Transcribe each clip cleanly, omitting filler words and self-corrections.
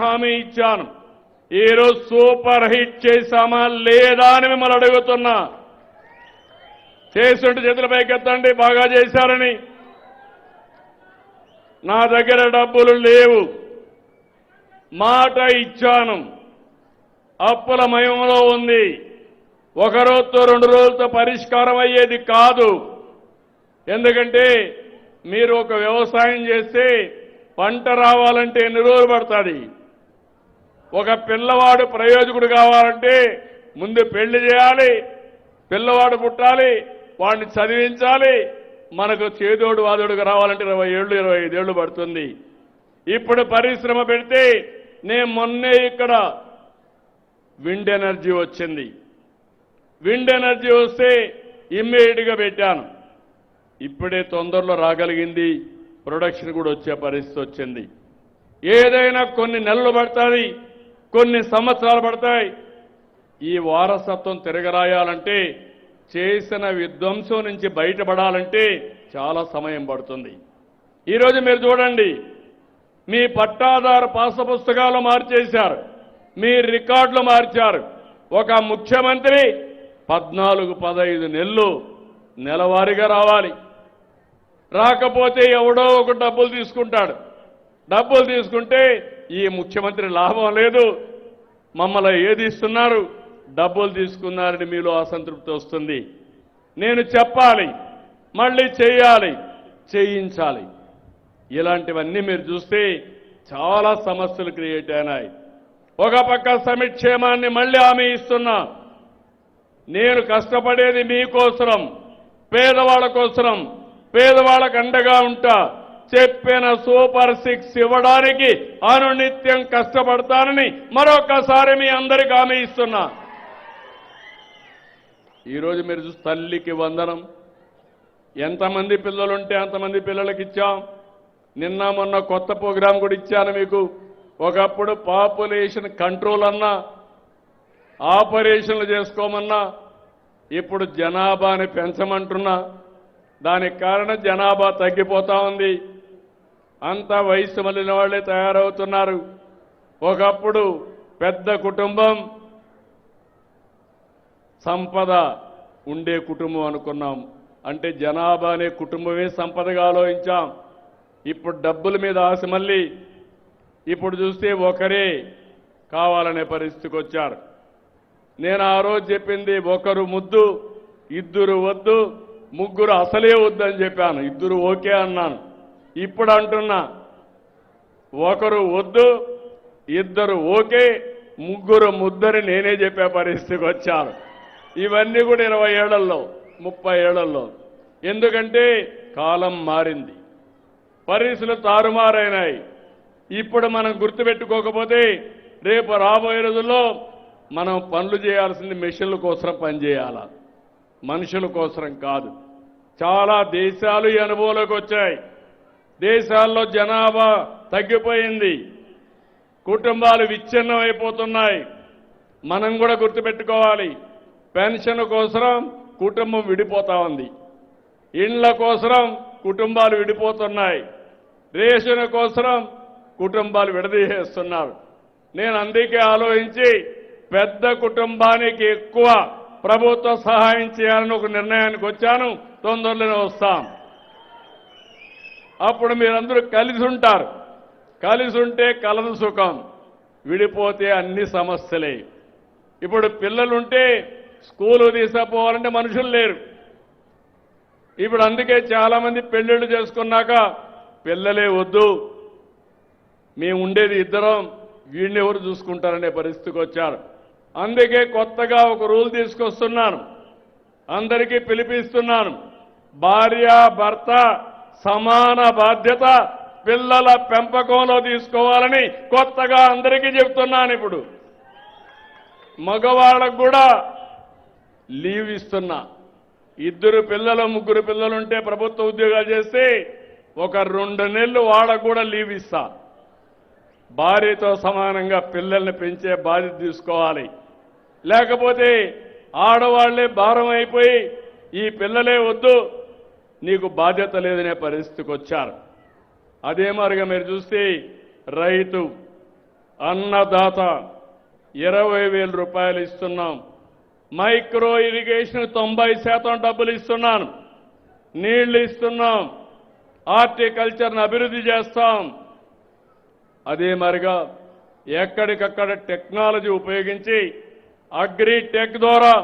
హామీ ఇచ్చాను. ఈరోజు సూపర్ హిట్ చేశామా లేదా అని మిమ్మల్ని అడుగుతున్నా. చేస్తుంటే చేతుల పైకెత్తండి బాగా చేశారని. నా దగ్గర డబ్బులు లేవు, మాట ఇచ్చాను. అప్పుల మయంలో ఉంది. ఒక రోజుతో 2 రోజులతో పరిష్కారం అయ్యేది కాదు. ఎందుకంటే మీరు ఒక వ్యవసాయం చేస్తే పంట రావాలంటే ఎన్ని రోజులు పడుతుంది? ఒక పిల్లవాడు ప్రయోజకుడు కావాలంటే ముందు పెళ్లి చేయాలి, పిల్లవాడు పుట్టాలి, వాడిని చదివించాలి. మనకు చేదోడు వాదోడుగా రావాలంటే 20 ఏళ్ళు 25 ఏళ్ళు పడుతుంది. ఇప్పుడు పరిశ్రమ పెడితే నేను మొన్నే ఇక్కడ విండ్ ఎనర్జీ వచ్చింది. విండ్ ఎనర్జీ వస్తే ఇమ్మీడియట్గా పెట్టాను. ఇప్పుడే తొందరలో రాగలిగింది, ప్రొడక్షన్ కూడా వచ్చే పరిస్థితి వచ్చింది. ఏదైనా కొన్ని నెలలు పడుతుంది, కొన్ని సంవత్సరాలు పడతాయి. ఈ వారసత్వం తిరగరాయాలంటే, చేసిన విధ్వంసం నుంచి బయటపడాలంటే చాలా సమయం పడుతుంది. ఈరోజు మీరు చూడండి, మీ పట్టాదారు పాస పుస్తకాలు మార్చేశారు, మీ రికార్డులు మార్చారు. ఒక ముఖ్యమంత్రి 14-15 నెలలు నెలవారీగా రావాలి. రాకపోతే ఎవడో ఒక డబ్బులు తీసుకుంటాడు. డబ్బులు తీసుకుంటే ఈ ముఖ్యమంత్రి లాభం లేదు, మమ్మల్ని ఏది ఇస్తున్నారు, డబ్బులు తీసుకున్నారని మీలో అసంతృప్తి వస్తుంది. నేను చెప్పాలి, మళ్ళీ చేయాలి, చేయించాలి. ఇలాంటివన్నీ మీరు చూస్తే చాలా సమస్యలు క్రియేట్ అయినాయి. ఒక పక్క సంక్షేమాన్ని మళ్ళీ హామీ ఇస్తున్నా. నేను కష్టపడేది మీకోసరం, పేదవాళ్ళ కోసరం, పేదవాళ్ళకు అండగా ఉంటా. చెప్పిన సూపర్ 6 ఇవ్వడానికి అనునిత్యం కష్టపడతానని మరొకసారి మీ అందరికీ హామీ ఇస్తున్నా. ఈరోజు మీరు చూసి తల్లికి వందనం, ఎంతమంది పిల్లలుంటే అంతమంది పిల్లలకి ఇచ్చాం. నిన్న మొన్న కొత్త ప్రోగ్రాం కూడా ఇచ్చాను మీకు. ఒకప్పుడు పాపులేషన్ కంట్రోల్ అన్నా, ఆపరేషన్లు చేసుకోమన్నా, ఇప్పుడు జనాభాని పెంచమంటున్నా. దానికి కారణం జనాభా తగ్గిపోతా ఉంది. అంతా వయసు మళ్ళిన వాళ్లే తయారవుతున్నారు. ఒకప్పుడు పెద్ద కుటుంబం, సంపద ఉండే కుటుంబం అనుకున్నాం. అంటే జనాభా అనే కుటుంబమే సంపదగా ఆలోచించాం. ఇప్పుడు డబ్బుల మీద ఆశ మళ్ళీ ఇప్పుడు చూస్తే ఒకరే కావాలనే పరిస్థితికి వచ్చారు. నేను ఆ రోజు చెప్పింది ఒకరు ముద్దు, ఇద్దరు వద్దు, ముగ్గురు అసలే వద్దని చెప్పాను. ఇద్దరు ఓకే అన్నాను. ఇప్పుడు అంటున్నా, ఒకరు వద్దు, ఇద్దరు ఓకే, ముగ్గురు ముద్దని నేనే చెప్పే పరిస్థితికి వచ్చాను. ఇవన్నీ కూడా 20 ఏళ్లలో 30 ఏళ్లలో. ఎందుకంటే కాలం మారింది, పరిస్థితులు తారుమారైనాయి. ఇప్పుడు మనం గుర్తుపెట్టుకోకపోతే రేపు రాబోయే రోజుల్లో మనం పనులు చేయాల్సింది మెషిన్ల కోసం పనిచేయాలా, మనుషుల కోసం కాదు. చాలా దేశాలు ఈ అనుభవంలోకి వచ్చాయి. దేశాల్లో జనాభా తగ్గిపోయింది, కుటుంబాలు విచ్ఛిన్నం అయిపోతున్నాయి. మనం కూడా గుర్తుపెట్టుకోవాలి, పెన్షన్ కోసం కుటుంబం విడిపోతా ఉంది, ఇండ్ల కోసం కుటుంబాలు విడిపోతున్నాయి, రేషన్ కోసం కుటుంబాలు విడదీసేస్తున్నారు. నేను అందుకే ఆలోచించి పెద్ద కుటుంబానికి ఎక్కువ ప్రభుత్వ సహాయం చేయాలని ఒక నిర్ణయానికి వచ్చాను. తొందరలోనే వస్తాం. అప్పుడు మీరందరూ కలిసి ఉంటారు. కలిసి ఉంటే కలదు సుఖం, విడిపోతే అన్ని సమస్యలే. ఇప్పుడు పిల్లలుంటే స్కూలు తీసుకుపోవాలంటే మనుషులు లేరు. ఇప్పుడు అందుకే చాలా మంది పెళ్లిళ్ళు చేసుకున్నాక పిల్లలే వద్దు, మేము ఉండేది ఇద్దరం, వీడిని ఎవరు చూసుకుంటారనే పరిస్థితికి వచ్చారు. అందుకే కొత్తగా ఒక రూల్ తీసుకొస్తున్నాను, అందరికీ పిలిపిస్తున్నాను. భార్య భర్త సమాన బాధ్యత పిల్లల పెంపకంలో తీసుకోవాలని కొత్తగా అందరికీ చెప్తున్నాను. ఇప్పుడు మగవాళ్ళకు కూడా లీవ్ ఇస్తున్నా. 2 పిల్లలు 3 పిల్లలుంటే ప్రభుత్వ ఉద్యోగాలు చేస్తే ఒక 2 నెలలు వాళ్ళకు కూడా లీవ్ ఇస్తా. భార్యతో సమానంగా పిల్లల్ని పెంచే బాధ్యత తీసుకోవాలి. లేకపోతే ఆడవాళ్లే భారం అయిపోయి ఈ పిల్లలే వద్దు, నీకు బాధ్యత లేదనే పరిస్థితికి వచ్చారు. అదే మరిగా మీరు చూస్తే రైతు అన్నదాత 20,000 రూపాయలు ఇస్తున్నాం. మైక్రో ఇరిగేషన్ 90% డబ్బులు ఇస్తున్నాను. నీళ్లు ఇస్తున్నాం. హార్టికల్చర్ను అభివృద్ధి చేస్తాం. అదే మరిగా ఎక్కడికక్కడ టెక్నాలజీ ఉపయోగించి అగ్రి టెక్ ద్వారా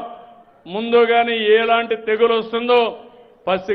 ముందుగానే ఎలాంటి తెగులు వస్తుందో పసి